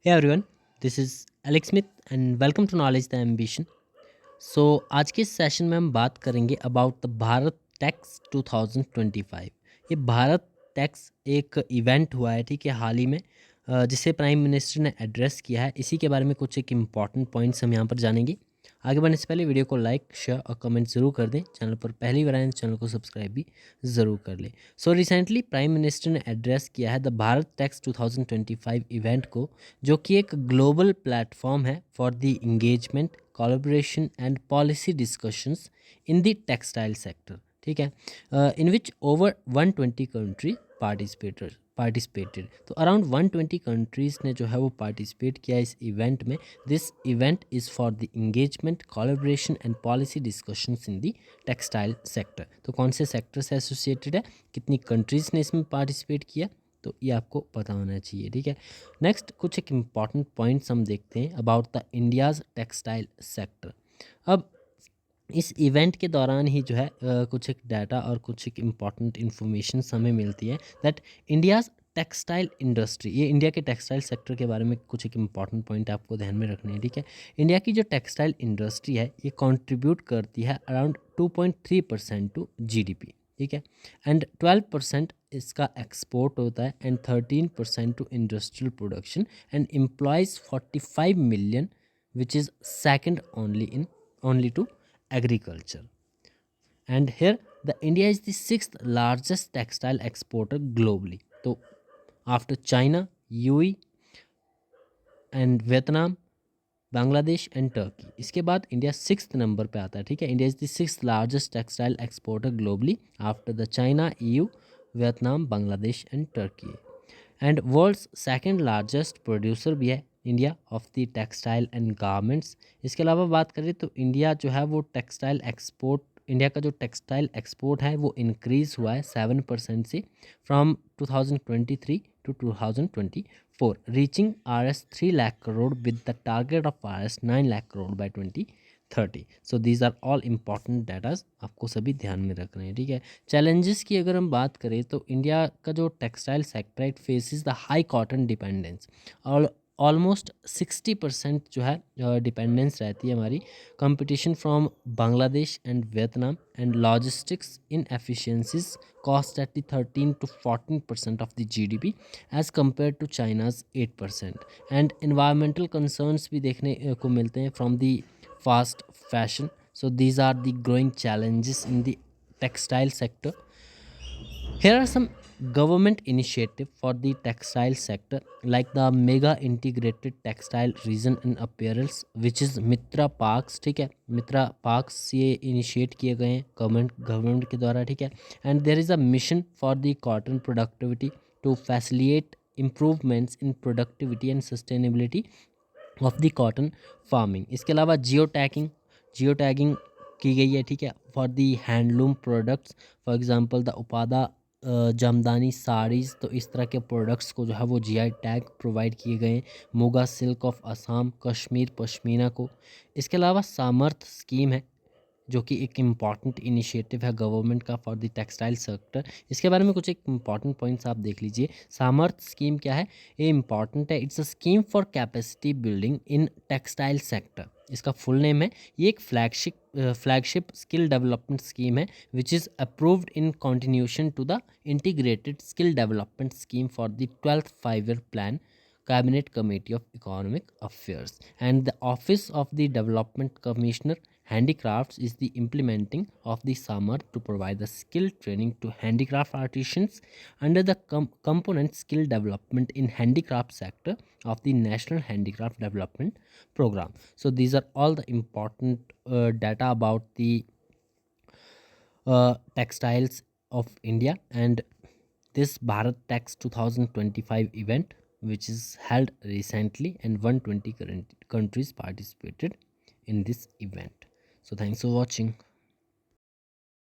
Hey everyone, this is Alex Smith and welcome to Knowledge the Ambition. सो आज के इस session में हम बात करेंगे अबाउट द भारत टैक्स 2025। ये भारत टैक्स एक इवेंट हुआ है, ठीक है, हाल ही में, जिसे प्राइम मिनिस्टर ने एड्रेस किया है। इसी के बारे में कुछ एक इम्पॉर्टेंट पॉइंट्स हम यहाँ पर जानेंगे। आगे बढ़ने से पहले वीडियो को लाइक, शेयर और कमेंट ज़रूर कर दें। चैनल पर पहली बार आए तो चैनल को सब्सक्राइब भी ज़रूर कर लें। सो रिसेंटली प्राइम मिनिस्टर ने एड्रेस किया है द भारत टैक्स 2025 इवेंट को, जो कि एक ग्लोबल प्लेटफॉर्म है for the engagement, collaboration and policy discussions in the textile sector, ठीक है, इन विच ओवर 120 कंट्री पार्टिसिपेटेड। तो अराउंड 120 कंट्रीज़ ने जो है वो पार्टिसिपेट किया इस इवेंट में। This event is for the engagement, collaboration and policy discussions in the textile sector. तो कौन से सेक्टर से एसोसिएटेड है, कितनी कंट्रीज़ ने इसमें पार्टिसिपेट किया, तो ये आपको पता होना चाहिए, ठीक है। नेक्स्ट कुछ एक इम्पॉर्टेंट पॉइंट्स हम देखते हैं about the India's textile sector. अब इस इवेंट के दौरान ही जो है कुछ एक डाटा और कुछ एक इम्पॉर्टेंट इन्फॉर्मेशन हमें मिलती है दैट इंडियाज़ टेक्सटाइल इंडस्ट्री, ये इंडिया के टेक्सटाइल सेक्टर के बारे में कुछ एक इम्पॉर्टेंट पॉइंट आपको ध्यान में रखने हैं, ठीक है। इंडिया की जो टेक्सटाइल इंडस्ट्री है ये कंट्रीब्यूट करती है अराउंड 2.3% टू जीडीपी, ठीक है, एंड 12% इसका एक्सपोर्ट होता है and 13% to industrial production and employs 45 million, which is second only to agriculture. And here the India is the sixth largest textile exporter globally. तो after China, UAE and Vietnam, Bangladesh and Turkey, इसके बाद India sixth number पे आता है, ठीक है। India is the sixth largest textile exporter globally after the China, EU, Vietnam, Bangladesh and Turkey. And world's second largest producer भी है India of the textile and garments. इसके अलावा बात करें तो इंडिया जो है वो टेक्सटाइल एक्सपोर्ट, इंडिया का जो टेक्सटाइल एक्सपोर्ट है वो इंक्रीज़ हुआ है 7% से from 2023 to 2024, reaching ₹3 lakh crore with the target of ₹9 lakh crore by 2030। So these are all important datas, आपको सभी ध्यान में रखना है, ठीक है। चैलेंजेस की अगर हम बात करें तो इंडिया का जो textile sector it faces the high cotton dependence, और ऑलमोस्ट 60% जो है डिपेंडेंस रहती है हमारी, competition from Bangladesh and Vietnam, and logistics inefficiencies cost at the 13 to 14% of the GDP as compare to China's 8%। And environmental concerns भी देखने को मिलते हैं from the fast fashion. So these are the growing challenges in the textile sector. Here are some government initiative for the textile sector, like the mega integrated textile region and apparels, which is Mitra parks, ठीक है। मित्रा parks ये initiate किए गए हैं government के द्वारा, ठीक है। And there is a mission for the cotton productivity to facilitate improvements in productivity and sustainability of the cotton farming. इसके अलावा जियो टैगिंग की गई है, ठीक है, for the handloom products, for example the Uppada Jamdani saris. तो इस तरह के प्रोडक्ट्स को जो है वो जीआई टैग प्रोवाइड किए गए हैं। मुगा सिल्क ऑफ असम, कश्मीर पश्मीना को। इसके अलावा सामर्थ स्कीम है, जो कि एक इम्पॉर्टेंट इनिशिएटिव है गवर्नमेंट का फॉर द टेक्सटाइल सेक्टर। इसके बारे में कुछ एक इम्पॉर्टेंट पॉइंट्स आप देख लीजिए। सामर्थ स्कीम क्या है, ये इम्पॉर्टेंट है। It's a scheme for capacity building in textile sector, इसका फुल नेम है। ये एक फ्लैगशिप स्किल डेवलपमेंट स्कीम है which is approved in continuation to the integrated skill development scheme for the 12th 5-year plan, Cabinet Committee of Economic Affairs. And the Office of the Development Commissioner Handicrafts is the implementing of the summer to provide the skill training to handicraft artisans under the component skill development in handicraft sector of the National Handicraft Development Program. So these are all the important data about the textiles of India and this Bharat Tax 2025 event, which is held recently, and 120 countries participated in this event. So thanks for watching.